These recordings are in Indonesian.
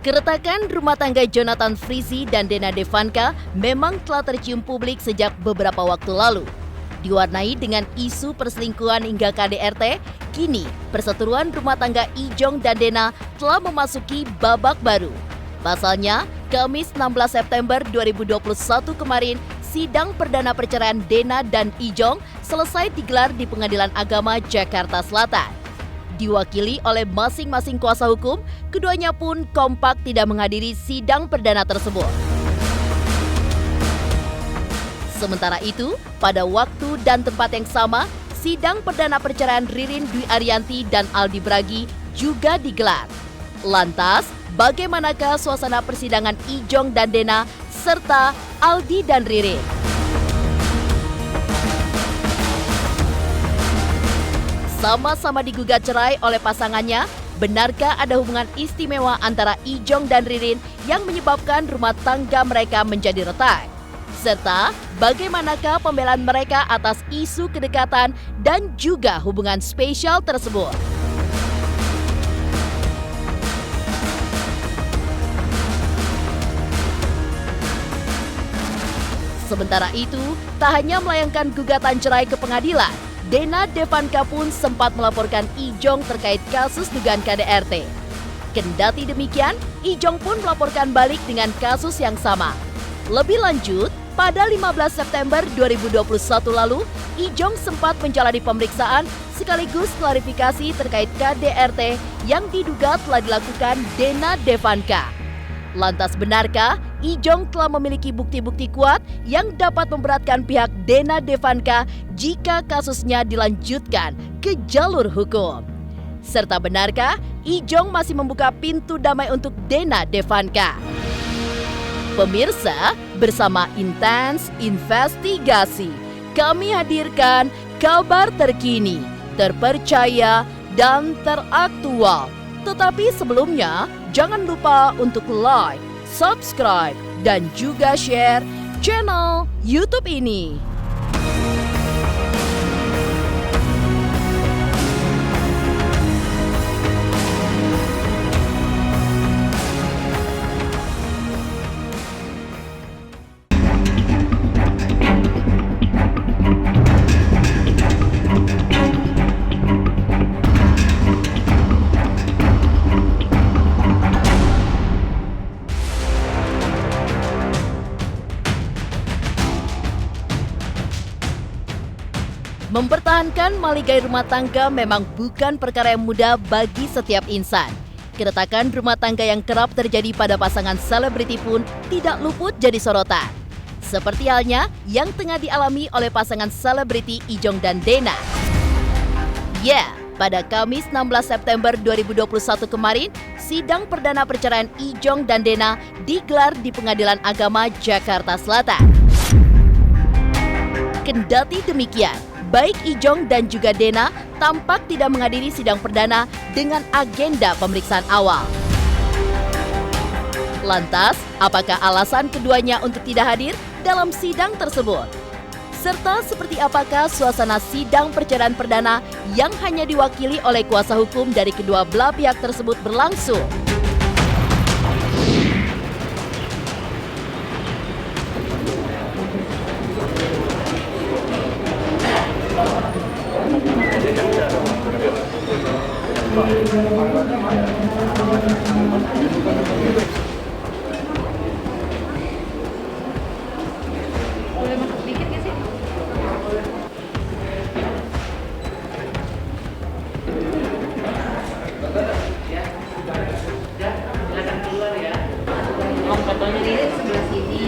Keretakan rumah tangga Jonathan Frizzy dan Dena Devanka memang telah tercium publik sejak beberapa waktu lalu. Diwarnai dengan isu perselingkuhan hingga KDRT, kini perseteruan rumah tangga Ijong dan Dena telah memasuki babak baru. Pasalnya, Kamis 16 September 2021 kemarin, sidang perdana perceraian Dena dan Ijong selesai digelar di Pengadilan Agama Jakarta Selatan. Diwakili oleh masing-masing kuasa hukum, keduanya pun kompak tidak menghadiri sidang perdana tersebut. Sementara itu, pada waktu dan tempat yang sama, sidang perdana perceraian Ririn Dwi Ariyanti dan Aldi Bragi juga digelar. Lantas, bagaimanakah suasana persidangan Ijong dan Dena serta Aldi dan Ririn? Sama-sama digugat cerai oleh pasangannya, benarkah ada hubungan istimewa antara Ijong dan Ririn yang menyebabkan rumah tangga mereka menjadi retak? Serta bagaimanakah pembelaan mereka atas isu kedekatan dan juga hubungan spesial tersebut? Sementara itu, tak hanya melayangkan gugatan cerai ke pengadilan, Dena Devanka pun sempat melaporkan Ijong terkait kasus dugaan KDRT. Kendati demikian, Ijong pun melaporkan balik dengan kasus yang sama. Lebih lanjut, pada 15 September 2021 lalu, Ijong sempat menjalani pemeriksaan sekaligus klarifikasi terkait KDRT yang diduga telah dilakukan Dena Devanka. Lantas benarkah Ijong telah memiliki bukti-bukti kuat yang dapat memberatkan pihak Dena Devanka jika kasusnya dilanjutkan ke jalur hukum? Serta benarkah Ijong masih membuka pintu damai untuk Dena Devanka? Pemirsa, bersama Intens Investigasi, kami hadirkan kabar terkini, terpercaya, dan teraktual. Tetapi sebelumnya, jangan lupa untuk like, subscribe, dan juga share channel YouTube ini. Mempertahankan maligai rumah tangga memang bukan perkara yang mudah bagi setiap insan. Keretakan rumah tangga yang kerap terjadi pada pasangan selebriti pun tidak luput jadi sorotan. Seperti halnya yang tengah dialami oleh pasangan selebriti Ijong dan Dena. Ya, pada Kamis 16 September 2021 kemarin, sidang perdana perceraian Ijong dan Dena digelar di Pengadilan Agama Jakarta Selatan. Kendati demikian, baik Ijong dan juga Dena tampak tidak menghadiri sidang perdana dengan agenda pemeriksaan awal. Lantas, apakah alasan keduanya untuk tidak hadir dalam sidang tersebut? Serta seperti apakah suasana sidang perceraian perdana yang hanya diwakili oleh kuasa hukum dari kedua belah pihak tersebut berlangsung? Boleh masuk dikit nggak sih? Silakan keluar ya. Fotonya di sebelah sini,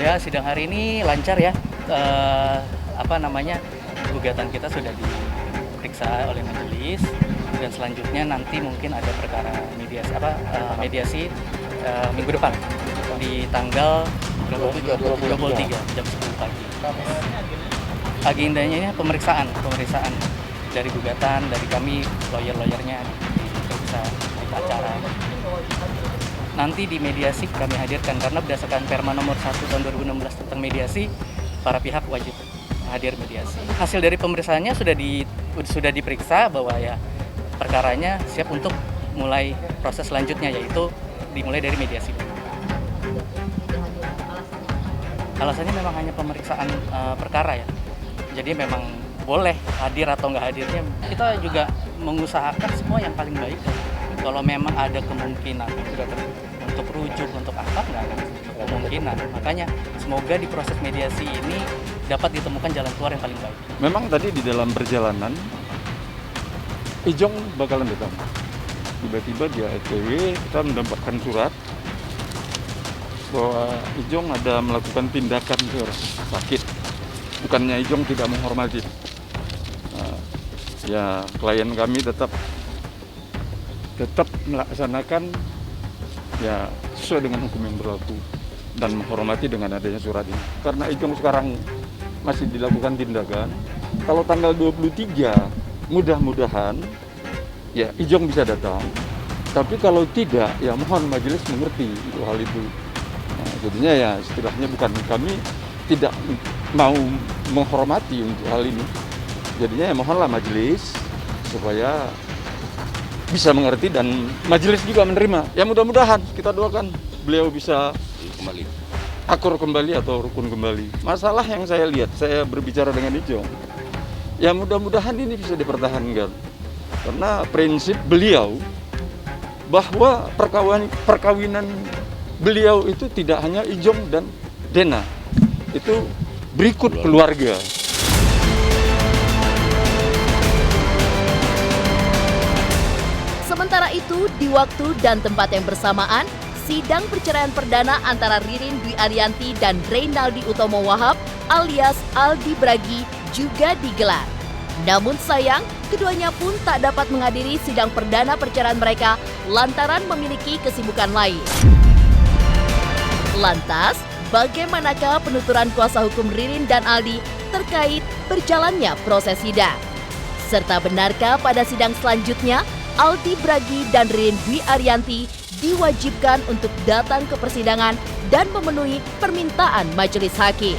Ya, sidang hari ini lancar ya. Gugatan kita sudah diperiksa oleh majelis dan selanjutnya nanti mungkin ada perkara mediasi minggu depan di tanggal 23 jam 10 pagi. Agendanya ini pemeriksaan dari gugatan, dari kami lawyer-lawyernya diperiksa di acara. Nanti di mediasi kami hadirkan karena berdasarkan Perma nomor 1 tahun 2016 tentang mediasi, para pihak wajib hadir mediasi. Hasil dari pemeriksaannya sudah diperiksa bahwa ya perkaranya siap untuk mulai proses selanjutnya, yaitu dimulai dari mediasi. Alasannya memang hanya pemeriksaan perkara ya. Jadi memang boleh hadir atau nggak hadirnya, kita juga mengusahakan semua yang paling baik. Kalau memang ada kemungkinan untuk rujuk, untuk apa, nggak ada kemungkinan. Makanya semoga di proses mediasi ini dapat ditemukan jalan keluar yang paling baik. Memang tadi di dalam perjalanan, Ijong bakalan datang. Tiba-tiba dia ETW, kita mendapatkan surat bahwa Ijong ada melakukan tindakan ke orang sakit. Bukannya Ijong tidak menghormati. Ya klien kami tetap melaksanakan ya sesuai dengan hukum yang berlaku dan menghormati dengan adanya surat ini. Karena Ijong sekarang masih dilakukan tindakan, kalau tanggal 23 mudah-mudahan ya Ijong bisa datang. Tapi kalau tidak ya mohon majelis mengerti untuk hal itu. Nah, jadinya ya istilahnya bukan kami tidak mau menghormati untuk hal ini. Jadinya ya mohonlah majelis supaya bisa mengerti dan majelis juga menerima. Ya mudah-mudahan kita doakan beliau bisa kembali akur kembali atau rukun kembali. Masalah yang saya lihat, saya berbicara dengan Ijong, ya mudah-mudahan ini bisa dipertahankan. Karena prinsip beliau bahwa perkawinan beliau itu tidak hanya Ijong dan Dena, itu berikut keluarga. Sementara itu, di waktu dan tempat yang bersamaan, sidang perceraian perdana antara Ririn Dwi Ariyanti dan Reynaldi Utomo Wahab alias Aldi Bragi juga digelar. Namun sayang, keduanya pun tak dapat menghadiri sidang perdana perceraian mereka lantaran memiliki kesibukan lain. Lantas, bagaimanakah penuturan kuasa hukum Ririn dan Aldi terkait berjalannya proses sidang? Serta benarkah pada sidang selanjutnya Aldi Bragi dan Ririn Dwi Ariyanti diwajibkan untuk datang ke persidangan dan memenuhi permintaan majelis hakim?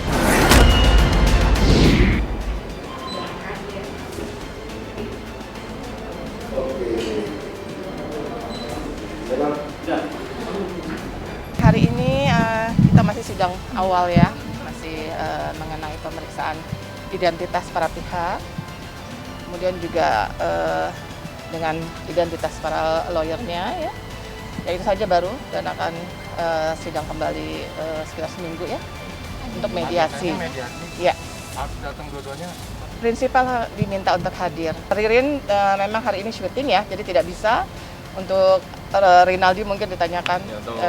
Hari ini kita masih sidang awal ya, masih mengenai pemeriksaan identitas para pihak, kemudian juga dengan identitas para lawyernya ya. Ya itu saja baru, dan akan sidang kembali sekitar seminggu ya untuk mediasi. Ya. Harus datang dua-duanya. Prinsipal diminta untuk hadir. Ririn memang hari ini syuting ya, jadi tidak bisa. Untuk Rinaldi mungkin ditanyakan. Ya, untuk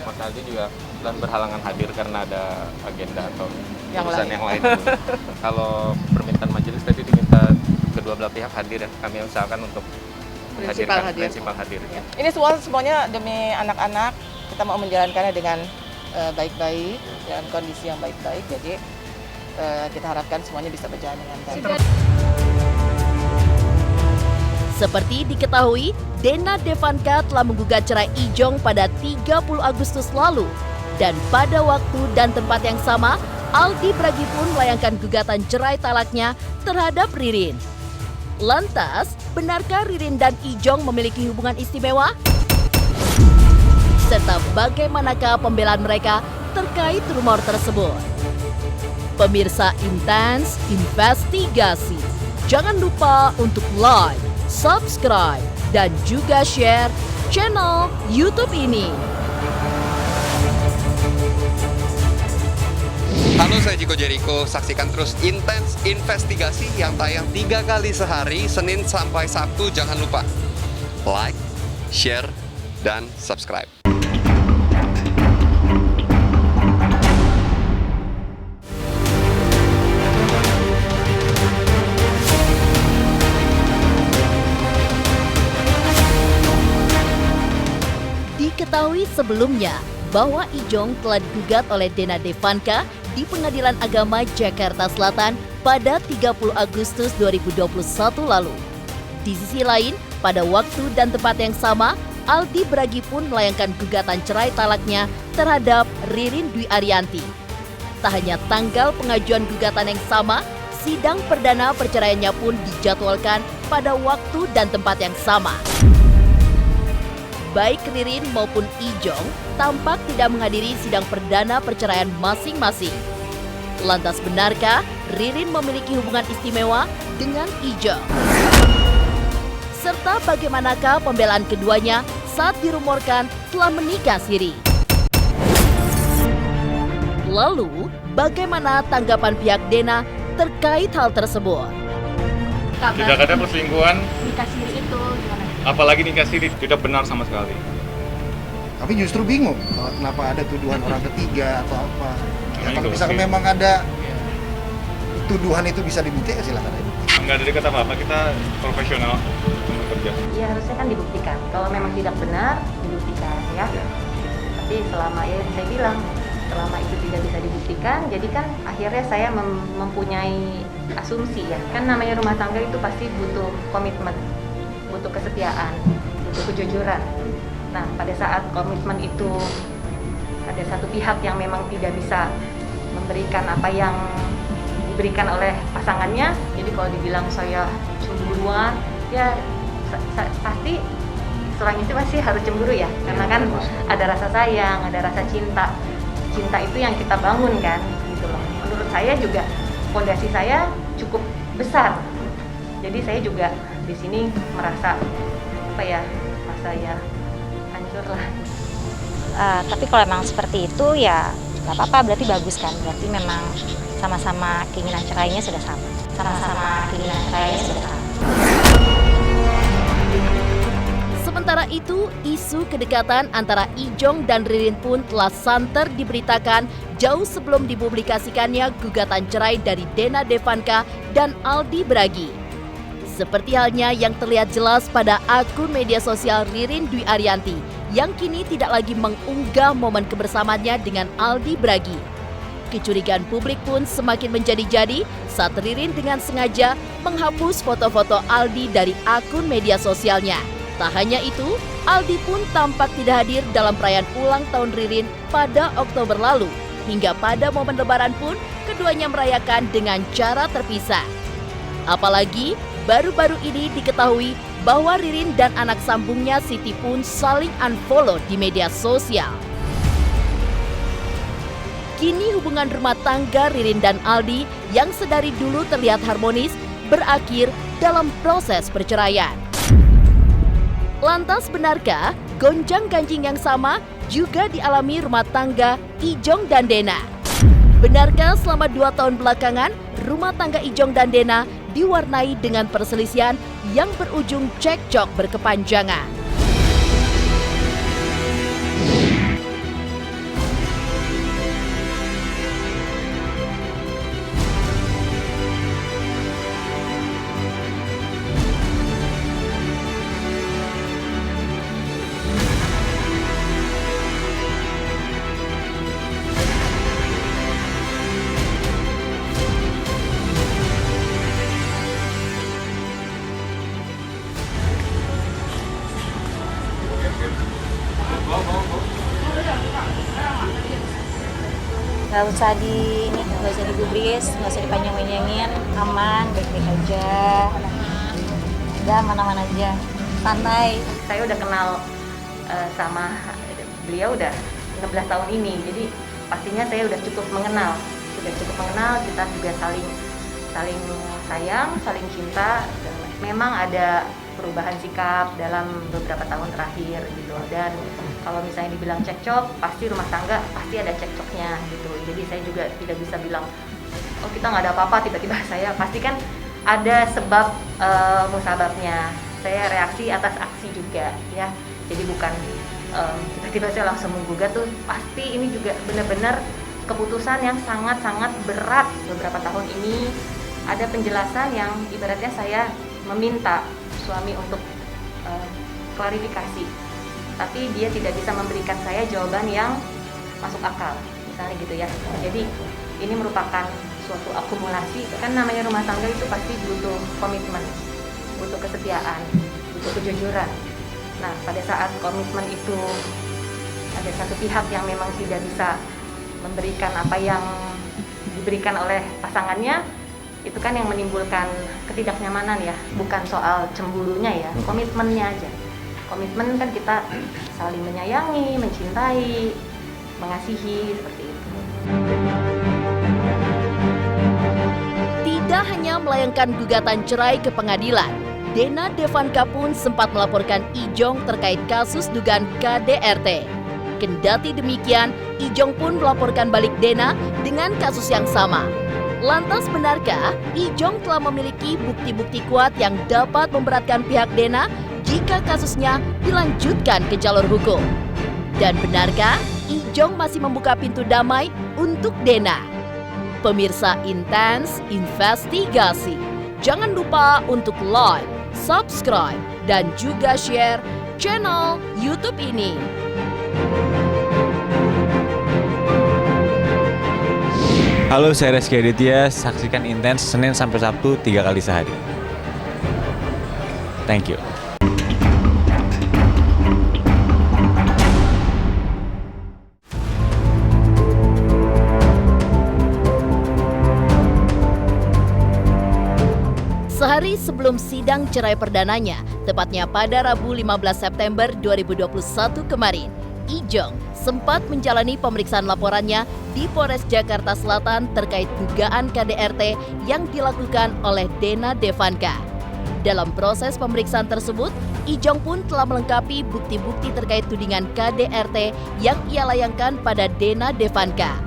Mas Aldi juga dan berhalangan hadir karena ada agenda atau urusan yang lain. Kalau permintaan majelis tadi diminta kedua belah pihak hadir ya, kami usahakan untuk Prinsipal hadir. Ya. Ini semuanya demi anak-anak, kita mau menjalankannya dengan baik-baik, dengan kondisi yang baik-baik, jadi kita harapkan semuanya bisa berjalan dengan baik. Seperti diketahui, Dena Devanka telah menggugat cerai Ijong pada 30 Agustus lalu. Dan pada waktu dan tempat yang sama, Aldi Bragi pun melayangkan gugatan cerai talaknya terhadap Ririn. Lantas, benarkah Ririn dan Ijong memiliki hubungan istimewa? Serta bagaimanakah pembelaan mereka terkait rumor tersebut? Pemirsa Intens Investigasi, jangan lupa untuk like, subscribe, dan juga share channel YouTube ini. Halo, saya Jiko Jericho. Saksikan terus Intens Investigasi yang tayang 3 kali sehari, Senin sampai Sabtu. Jangan lupa like, share, dan subscribe. Diketahui sebelumnya bahwa Ijong telah digugat oleh Dena Devanka di Pengadilan Agama Jakarta Selatan pada 30 Agustus 2021 lalu. Di sisi lain, pada waktu dan tempat yang sama, Aldi Bragi pun melayangkan gugatan cerai talaknya terhadap Ririn Dwi Ariyanti. Tak hanya tanggal pengajuan gugatan yang sama, sidang perdana perceraiannya pun dijadwalkan pada waktu dan tempat yang sama. baik Ririn maupun Ijong tampak tidak menghadiri sidang perdana perceraian masing-masing. Lantas benarkah Ririn memiliki hubungan istimewa dengan Ijong? Serta bagaimanakah pembelaan keduanya saat dirumorkan telah menikah siri? Lalu, bagaimana tanggapan pihak Dena terkait hal tersebut? Tidak ada perselingkuhan, Nikah siri itu gimana? apalagi nikah siri, tidak benar sama sekali. Tapi justru bingung kenapa ada tuduhan orang ketiga atau apa. Ya, kalau Itu, misalkan oke. memang ada tuduhan itu bisa dibuktikan, silakan aja. Nggak ada dekat apa-apa, kita profesional bekerja. Ya harusnya kan dibuktikan. Kalau memang tidak benar, dibuktikan ya. Tapi selama ya saya bilang, selama itu tidak bisa dibuktikan, jadi kan akhirnya saya mempunyai asumsi ya. Kan namanya rumah tangga itu pasti butuh komitmen, butuh kesetiaan, butuh kejujuran. Nah, pada saat komitmen itu ada satu pihak yang memang tidak bisa memberikan apa yang diberikan oleh pasangannya, jadi kalau dibilang saya cemburuan, ya pasti seorang istri pasti harus cemburu ya, karena kan ada rasa sayang, ada rasa cinta. Cinta itu yang kita bangun kan, gitu loh. Menurut saya juga fondasi saya cukup besar. Jadi saya juga di sini merasa apa ya, merasa ya hancur lah. Tapi kalau emang seperti itu ya nggak apa-apa, berarti bagus kan, berarti memang sama-sama keinginan cerainya sudah sama. Sama-sama keinginan cerainya sudah sama. Sementara itu, isu kedekatan antara Ijong dan Ririn pun telah santer diberitakan jauh sebelum dipublikasikannya gugatan cerai dari Dena Devanka dan Aldi Bragi. Seperti halnya yang terlihat jelas pada akun media sosial Ririn Dwi Ariyanti yang kini tidak lagi mengunggah momen kebersamaannya dengan Aldi Bragi. Kecurigaan publik pun semakin menjadi-jadi saat Ririn dengan sengaja menghapus foto-foto Aldi dari akun media sosialnya. Tak hanya itu, Aldi pun tampak tidak hadir dalam perayaan ulang tahun Ririn pada Oktober lalu. Hingga pada momen lebaran pun, keduanya merayakan dengan cara terpisah. Apalagi, baru-baru ini diketahui bahwa Ririn dan anak sambungnya Siti pun saling unfollow di media sosial. Kini hubungan rumah tangga Ririn dan Aldi yang sedari dulu terlihat harmonis berakhir dalam proses perceraian. Lantas benarkah gonjang-ganjing yang sama juga dialami rumah tangga Ijong dan Dena? Benarkah selama 2 tahun belakangan rumah tangga Ijong dan Dena diwarnai dengan perselisihan yang berujung cekcok berkepanjangan? Nggak usah digubris, nggak usah dipanjang-panjangin, aman, baik-baik aja. Udah aman-aman aja, santai. Saya udah kenal sama beliau udah 16 tahun ini, jadi pastinya saya udah cukup mengenal, kita juga saling sayang, saling cinta. Dan memang ada perubahan sikap dalam beberapa tahun terakhir gitu. Dan kalau misalnya dibilang cekcok, pasti rumah tangga pasti ada cekcoknya gitu. Jadi saya juga tidak bisa bilang, oh kita nggak ada apa-apa, tiba-tiba saya pasti kan ada sebab musababnya. Saya reaksi atas aksi juga ya. Jadi bukan tiba-tiba saya langsung menggugat tuh. Pasti ini juga benar-benar keputusan yang sangat-sangat berat beberapa tahun ini. Ada penjelasan yang ibaratnya saya meminta suami untuk klarifikasi, tapi dia tidak bisa memberikan saya jawaban yang masuk akal, misalnya gitu ya. Jadi ini merupakan suatu akumulasi, kan namanya rumah tangga itu pasti butuh komitmen, butuh kesetiaan, butuh kejujuran. Nah, pada saat komitmen itu ada satu pihak yang memang tidak bisa memberikan apa yang diberikan oleh pasangannya, itu kan yang menimbulkan ketidaknyamanan ya, bukan soal cemburunya ya, komitmennya aja. komitmen kan kita saling menyayangi, mencintai, mengasihi, seperti itu. Tidak hanya melayangkan gugatan cerai ke pengadilan, Dena Devanka pun sempat melaporkan Ijong terkait kasus dugaan KDRT. Kendati demikian, Ijong pun melaporkan balik Dena dengan kasus yang sama. Lantas benarkah Ijong telah memiliki bukti-bukti kuat yang dapat memberatkan pihak Dena jika kasusnya dilanjutkan ke jalur hukum? Dan benarkah Ijong masih membuka pintu damai untuk Dena? Pemirsa Intens Investigasi, jangan lupa untuk like, subscribe, dan juga share channel YouTube ini. Halo, saya Reski Aditya. Saksikan Intens Senin sampai Sabtu 3 kali sehari. Thank you. Sehari sebelum sidang cerai perdananya, tepatnya pada Rabu 15 September 2021 kemarin, Ijong sempat menjalani pemeriksaan laporannya di Polres Jakarta Selatan terkait dugaan KDRT yang dilakukan oleh Dena Devanka. Dalam proses pemeriksaan tersebut, Ijong pun telah melengkapi bukti-bukti terkait tudingan KDRT yang ia layangkan pada Dena Devanka.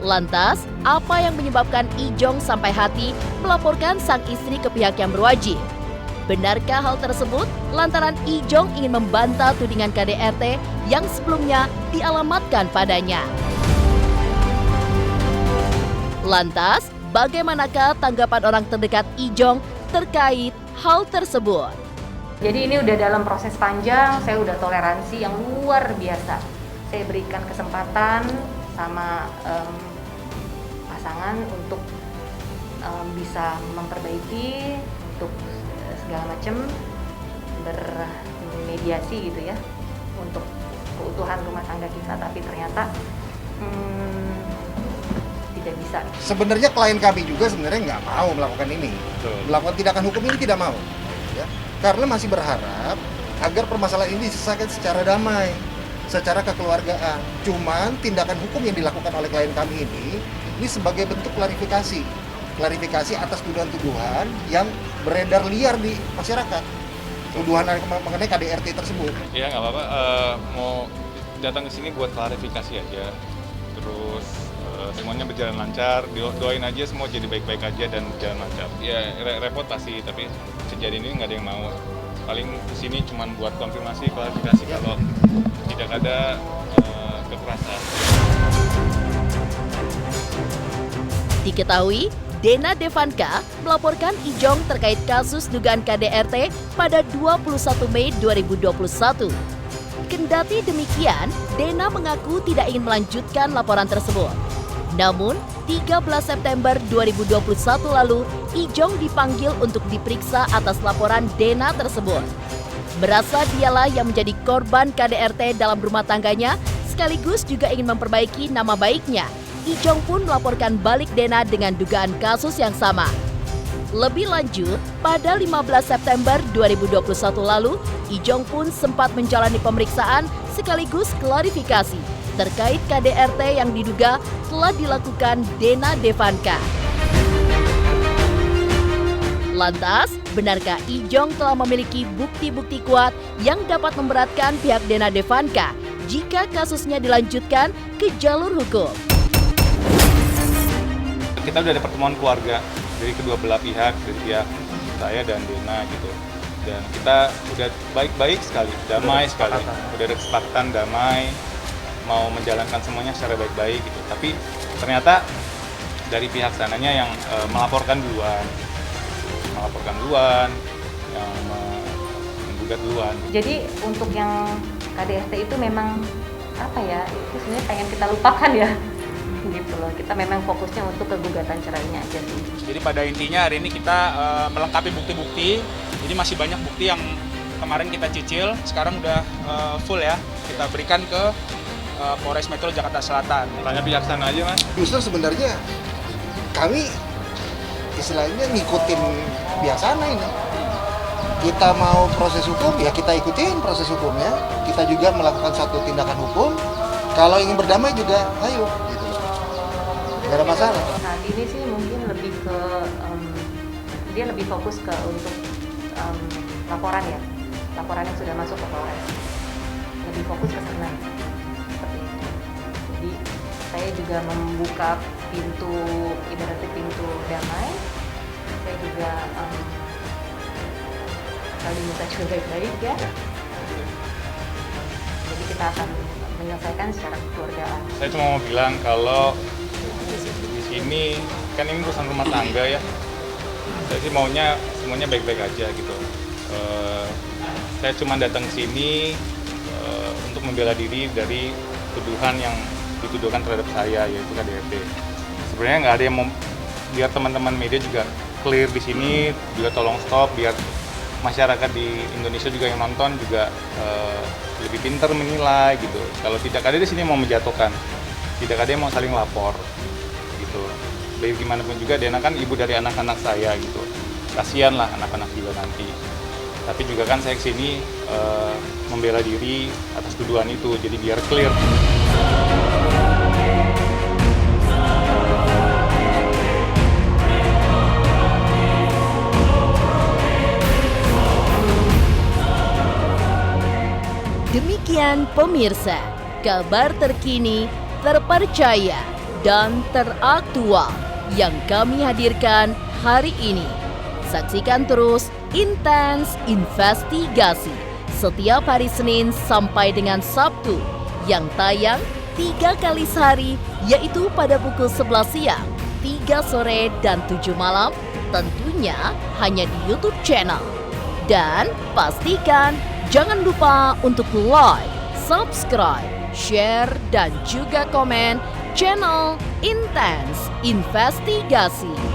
Lantas, apa yang menyebabkan Ijong sampai hati melaporkan sang istri ke pihak yang berwajib? Benarkah hal tersebut lantaran Ijong ingin membantah tudingan KDRT yang sebelumnya dialamatkan padanya? Lantas, bagaimanakah tanggapan orang terdekat Ijong terkait hal tersebut? Jadi ini udah dalam proses panjang, saya udah toleransi yang luar biasa. Saya berikan kesempatan sama pasangan untuk bisa memperbaiki, untuk segala macam bermediasi gitu ya, untuk keutuhan rumah tangga kita, tapi ternyata tidak bisa. Sebenarnya klien kami juga sebenarnya nggak mau melakukan ini, melakukan tindakan hukum ini tidak mau, ya, karena masih berharap agar permasalahan ini diselesaikan secara damai, secara kekeluargaan. Cuman tindakan hukum yang dilakukan oleh klien kami ini sebagai bentuk klarifikasi atas tuduhan-tuduhan yang beredar liar di masyarakat, tuduhan mengenai KDRT tersebut. Ya nggak apa-apa, mau datang ke sini buat klarifikasi aja, terus semuanya berjalan lancar, doain aja semua jadi baik-baik aja dan berjalan lancar. Ya repot pasti, tapi kejadian ini nggak ada yang mau. Paling kesini cuma buat konfirmasi, klarifikasi kalau tidak ada kekerasan. Diketahui, Dena Devanka melaporkan Ijong terkait kasus dugaan KDRT pada 21 Mei 2021. Kendati demikian, Dena mengaku tidak ingin melanjutkan laporan tersebut. Namun, 13 September 2021 lalu, Ijong dipanggil untuk diperiksa atas laporan Dena tersebut. Merasa dialah yang menjadi korban KDRT dalam rumah tangganya, sekaligus juga ingin memperbaiki nama baiknya, Ijong pun melaporkan balik Dena dengan dugaan kasus yang sama. Lebih lanjut, pada 15 September 2021 lalu, Ijong pun sempat menjalani pemeriksaan sekaligus klarifikasi terkait KDRT yang diduga telah dilakukan Dena Devanka. Lantas, benarkah Ijong telah memiliki bukti-bukti kuat yang dapat memberatkan pihak Dena Devanka jika kasusnya dilanjutkan ke jalur hukum? Kita udah ada pertemuan keluarga dari kedua belah pihak, dari pihak saya dan Dena gitu. Dan kita udah baik-baik sekali, damai sekali. Udah ada kesepakatan damai, mau menjalankan semuanya secara baik-baik gitu. Tapi ternyata dari pihak sananya yang melaporkan duluan, yang menggugat duluan. Jadi untuk yang KDRT itu memang apa ya, itu sebenarnya pengen kita lupakan ya. Gitu loh, kita memang fokusnya untuk kegugatan cerainya aja sih. Jadi pada intinya hari ini kita melengkapi bukti-bukti. Jadi masih banyak bukti yang kemarin kita cicil, sekarang udah full ya. Kita berikan ke Polres Metro Jakarta Selatan. Tanya pihak sana aja, Mas. Justru sebenarnya kami istilahnya ngikutin pihak sana ini. kita mau proses hukum, ya kita ikutin proses hukumnya. Kita juga melakukan satu tindakan hukum. Kalau ingin berdamai juga, ayo, gitu. Gak ada masalah. Saat ini sih mungkin lebih ke dia lebih fokus ke untuk laporan ya, laporan yang sudah masuk ke Polres. Lebih fokus ke sana. Seperti itu. Jadi saya juga membuka pintu, ibaratnya pintu damai. Saya juga saling minta juga baik-baik ya. Jadi kita akan menyelesaikan secara kekeluargaan. Saya cuma mau bilang kalau di sini kan ini urusan rumah tangga ya. Saya sih maunya semuanya baik-baik aja gitu. Saya cuma datang ke sini untuk membela diri dari tuduhan yang dituduhkan terhadap saya, yaitu KDRT. Sebenarnya nggak ada yang mau, biar teman-teman media juga clear di sini, juga tolong stop biar masyarakat di Indonesia juga yang nonton juga lebih pintar menilai gitu. Kalau tidak ada di sini mau menjatuhkan, tidak ada yang mau saling lapor gitu. Baik gimana pun juga Dena kan ibu dari anak-anak saya gitu. Kasihan lah anak-anak juga nanti. Tapi juga kan saya kesini membela diri atas tuduhan itu, jadi biar clear. Demikian pemirsa, kabar terkini, terpercaya, dan teraktual yang kami hadirkan hari ini. Saksikan terus Intens Investigasi setiap hari Senin sampai dengan Sabtu yang tayang 3 kali sehari, yaitu pada pukul 11 siang, 3 sore, dan 7 malam, tentunya hanya di YouTube channel. Dan pastikan jangan lupa untuk like, subscribe, share, dan juga komen channel Intens Investigasi.